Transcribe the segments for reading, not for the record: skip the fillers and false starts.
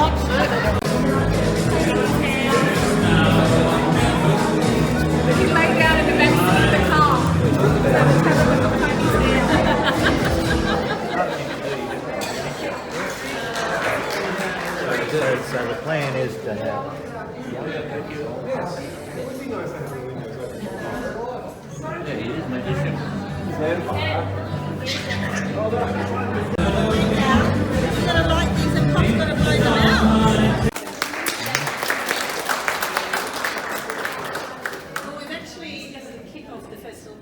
He lay down in the back seat of the car. So the plan is to have.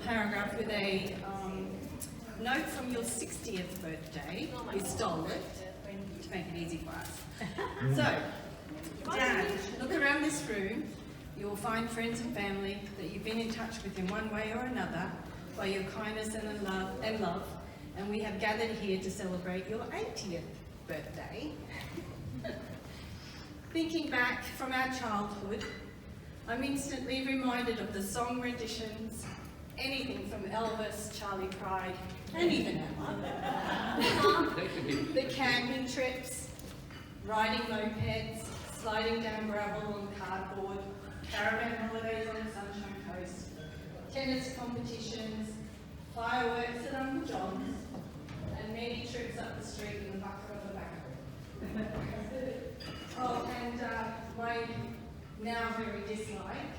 Paragraph with a note from your 60th birthday. We stole it to make it easy for us. So, Dad, look around this room. You will find friends and family that you've been in touch with in one way or another by your kindness and love, and we have gathered here to celebrate your 80th birthday. Thinking back from our childhood, I'm instantly reminded of the song renditions, anything from Elvis, Charlie Pride, and even Ella. The camping trips, riding mopeds, sliding down gravel on cardboard, caravan holidays on the Sunshine Coast, tennis competitions, fireworks at Uncle John's, and many trips up the street in the bucket of the backhoe. Oh, and my now very dislike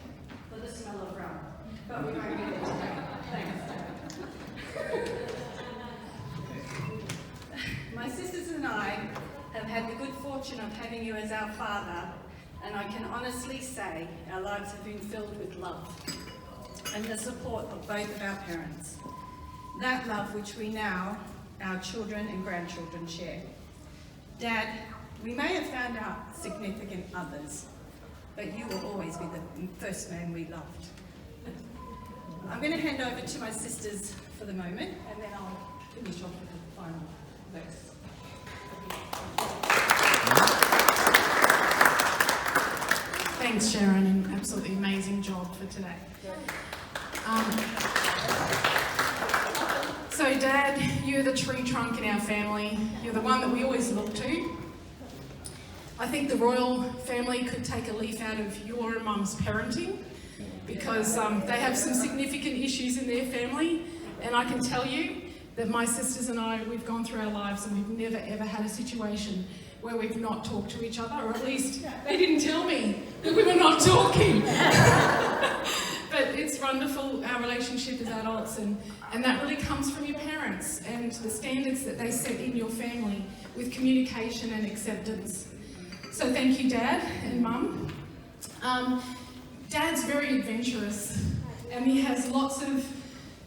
for the smell of rum. But we won't get it today. Thanks, Dad. My sisters and I have had the good fortune of having you as our father, and I can honestly say our lives have been filled with love and the support of both of our parents. That love which we now, our children and grandchildren, share. Dad, we may have found our significant others, but you will always be the first man we loved. I'm going to hand over to my sisters for the moment, and then I'll finish off with the final verse. Thanks, Sharon, an absolutely amazing job for today. So, Dad, you're the tree trunk in our family. You're the one that we always look to. I think the royal family could take a leaf out of your and Mum's parenting, because they have some significant issues in their family, and I can tell you that my sisters and I, we've gone through our lives and we've never ever had a situation where we've not talked to each other, or at least they didn't tell me that we were not talking. But it's wonderful, our relationship as adults, and that really comes from your parents and the standards that they set in your family with communication and acceptance. So thank you, Dad and Mum. Dad's very adventurous, and he has lots of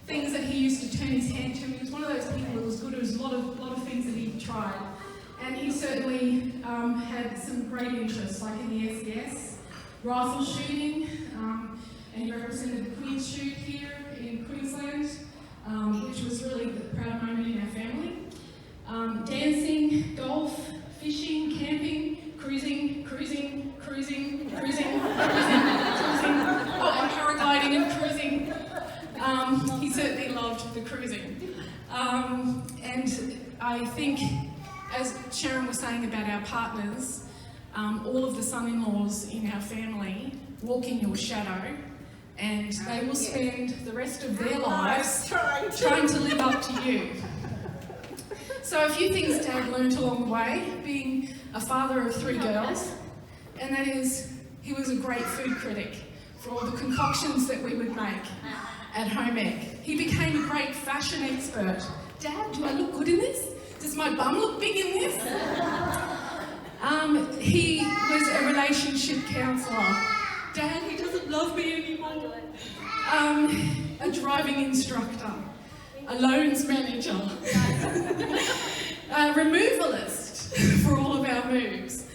things that he used to turn his hand to. He was one of those people that was good at a lot of things that he tried. And he certainly had some great interests, like in the SES, rifle shooting, and he represented the Queen's Shoot here in Queensland, which was really a proud moment in our family. Dancing, golf, fishing, camping, cruising, oh, and paragliding and cruising. He certainly loved the cruising. And I think, as Sharon was saying about our partners, all of the son-in-laws in our family walk in your shadow, and they will spend the rest of their lives trying to live up to you. So a few things Dad learned along the way, being a father of 3 girls, and that is, he was a great food critic for all the concoctions that we would make at home ec. He became a great fashion expert. Dad, do I look good in this? Does my bum look big in this? He was a relationship counsellor. Dad, he doesn't love me anymore. A driving instructor. A loans manager. A removalist for all of our moves.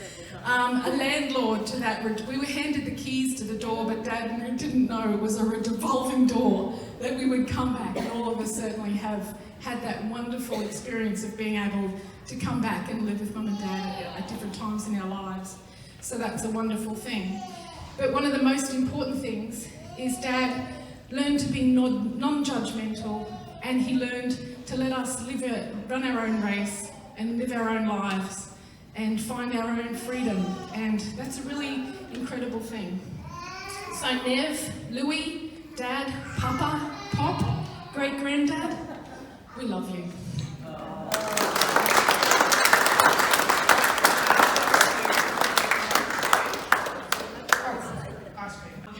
A landlord to that. We were handed the keys to the door, but Dad didn't know it was a revolving door, that we would come back, and all of us certainly have had that wonderful experience of being able to come back and live with Mum and Dad at different times in our lives. So that's a wonderful thing. But one of the most important things is Dad learned to be non-judgmental, and he learned to let us run our own race and live our own lives. and find our own freedom, and that's a really incredible thing. So Nev, Louis, Dad, Papa, Pop, Great-Granddad, we love you.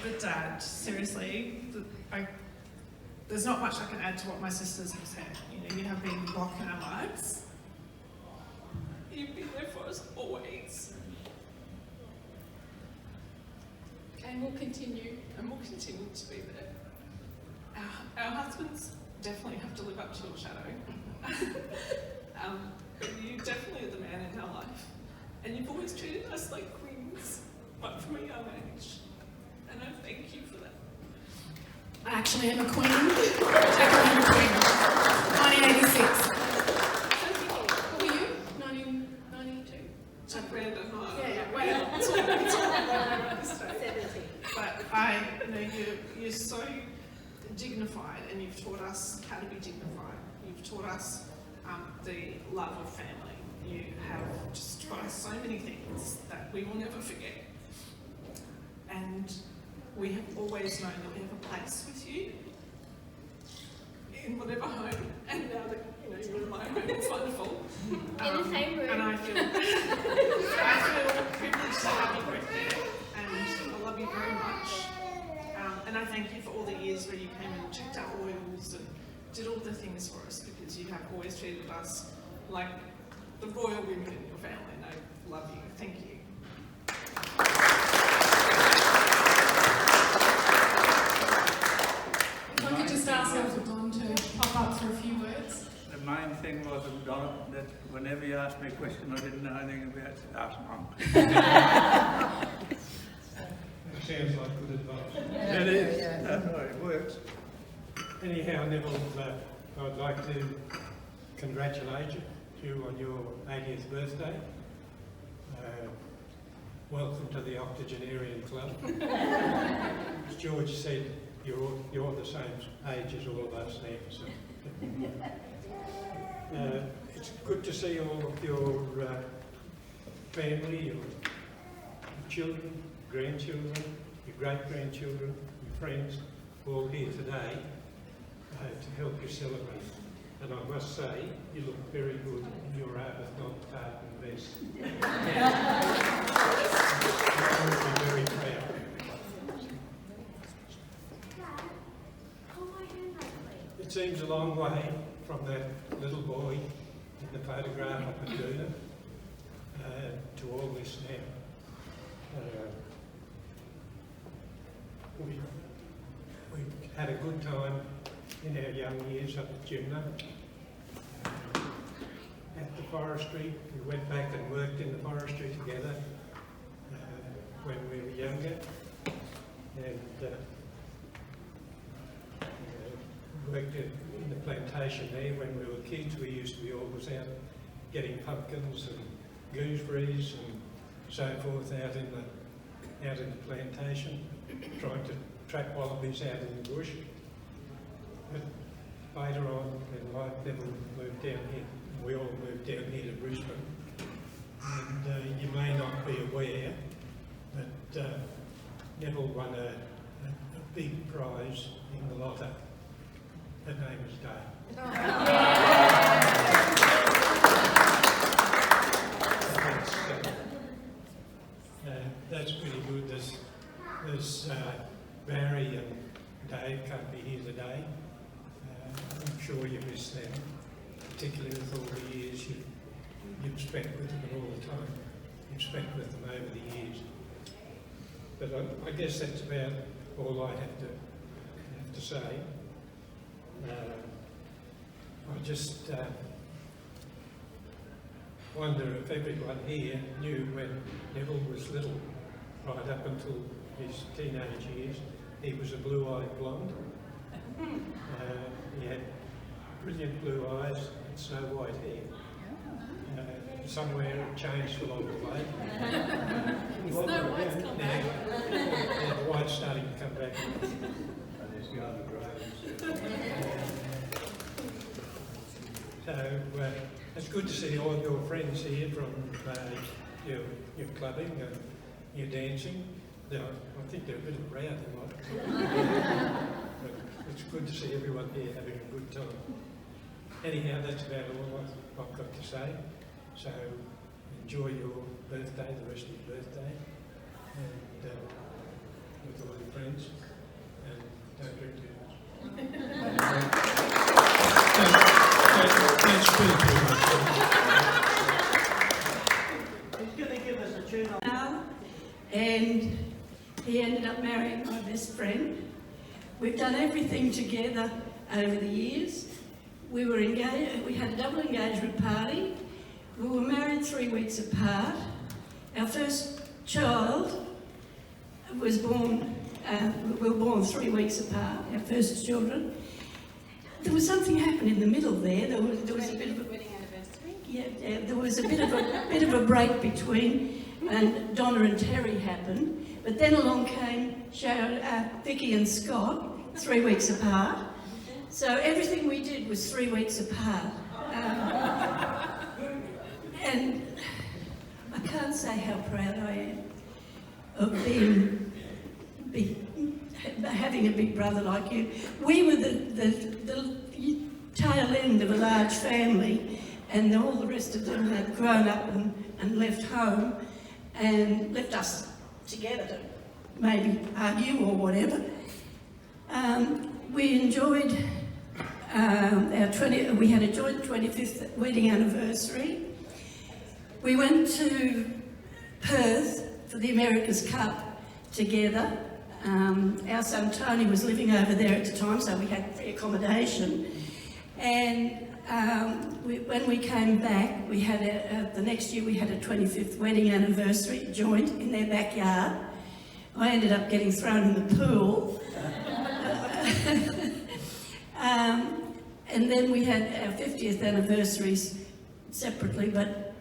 But Dad, seriously, there's not much I can add to what my sisters have said. You know, you have been a rock in our lives. You've been there for us always. And we'll continue. And we'll continue to be there. Our husbands definitely have to live up to your shadow. But you definitely are the man in our life. And you've always treated us like queens, but from a young age. And I thank you for that. I actually am a queen. Jacqueline am a queen. 1986. What were you? 1992? Chuck Brandon, Yeah. Well, it's all but you're so dignified, and you've taught us how to be dignified. You've taught us the love of family. You have just taught us so many things that we will never forget. And we have always known that we have a place with you in whatever home, and now that you're in my home, it's wonderful. In the same room. And I feel privileged to have you both there, and I love you very much. And I thank you for all the years where you came and checked our oils and did all the things for us, because you have always treated us like the royal women in your family, and I love you. Thank you. If I could just ask Elder Don to pop up for a few words. The main thing was that whenever you asked me a question I didn't know anything about, ask Mum. That sounds like good advice. It is. That's how it works. Anyhow, Neville, I'd like to congratulate you on your 80th birthday. Welcome to the Octogenarian Club. As George said, you're the same age as all of us now. So. It's good to see all of your family, your children, grandchildren, your great-grandchildren, your friends, all here today to help you celebrate. And I must say, you look very good in your Arbuthnot tartan vest. I will be very proud. It seems a long way from that little boy in the photograph up at Duna to all this now. We had a good time in our young years up at Jimna. At the forestry, we went back and worked in the forestry together when we were younger, and worked in the plantation there when we were kids. We used to be always out getting pumpkins and gooseberries and so forth out in the plantation, trying to trap wallabies out in the bush. But later on in life, Neville moved down here. We all moved down here to Brisbane. And you may not be aware, but Neville won a big prize in the lotto. Her name is Dave. That's pretty good. There's Barry and Dave can't be here today. I'm sure you miss them, particularly with all the years you've spent with them and all the time you've spent with them over the years. But I guess that's about all I have to say. I just wonder if everyone here knew when Neville was little, right up until his teenage years, he was a blue-eyed blonde. He had brilliant blue eyes and snow white hair. Somewhere it changed along the way. Snow White's come back. Yeah, the white's starting to come back. So it's good to see all your friends here from your clubbing and your dancing. I think they're a bit of a row, but it's good to see everyone here having a good time. Anyhow, that's about all I've got to say. So enjoy your birthday, the rest of your birthday, and with all your friends, and don't drink too much. Don't spill too much. He's going to give us a tune on. Now, and he ended up marrying my best friend. We've done everything together over the years. We were engaged, we had a double engagement party. We were married 3 weeks apart. Our first child was born, we were born 3 weeks apart, our first children. There was something happened in the middle there. There was a bit of a Wedding anniversary. yeah, there was a bit of a break between, and Donna and Terry happened. But then along came Vicky and Scott, 3 weeks apart. So everything we did was 3 weeks apart. And I can't say how proud I am of having a big brother like you. We were the tail end of a large family, and all the rest of them had grown up and left home and left us together to maybe argue or whatever. We enjoyed we had a joint 25th wedding anniversary. We went to Perth for the America's Cup together. Our son Tony was living over there at the time, so we had free accommodation. And when we came back, we had the next year we had a 25th wedding anniversary joint in their backyard. I ended up getting thrown in the pool. And then we had our 50th anniversaries separately, but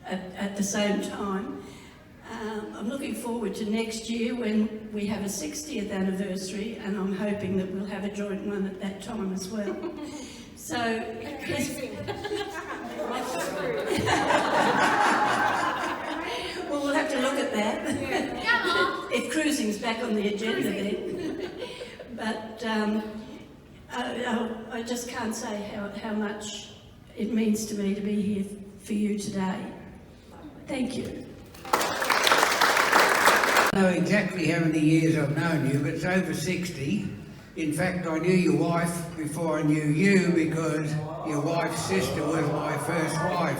at the same time. I'm looking forward to next year when we have a 60th anniversary, and I'm hoping that we'll have a joint one at that time as well. So, well, we'll have to look at that. If cruising's back on the agenda then. But I just can't say how much it means to me to be here for you today. Thank you. I don't know exactly how many years I've known you, but it's over 60. In fact, I knew your wife before I knew you, because your wife's sister was my first wife,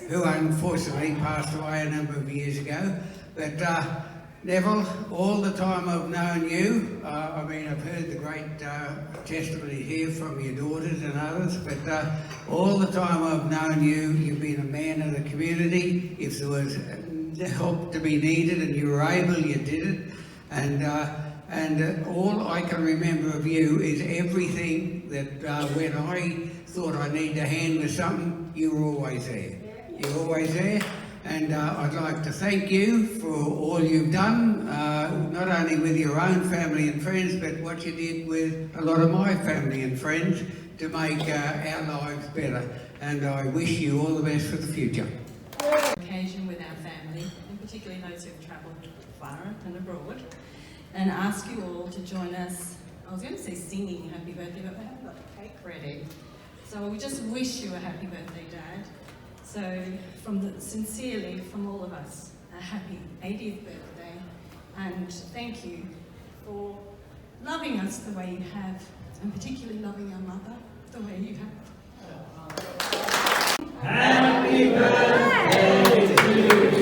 who unfortunately passed away a number of years ago. But Neville, all the time I've known you, I've heard the great testimony here from your daughters and others, but all the time I've known you, you've been a man of the community. If there was help to be needed and you were able, you did it. And all I can remember of you is everything that when I thought I needed a hand with something, you were always there. You were always there. And I'd like to thank you for all you've done, not only with your own family and friends, but what you did with a lot of my family and friends to make our lives better. And I wish you all the best for the future. Occasion with our family, and particularly those who've travelled far and abroad, and ask you all to join us. I was going to say singing happy birthday, but we haven't got the cake ready. So we just wish you a happy birthday, Dad. So sincerely from all of us, a happy 80th birthday, and thank you for loving us the way you have, and particularly loving our mother the way you have. Happy birthday to you.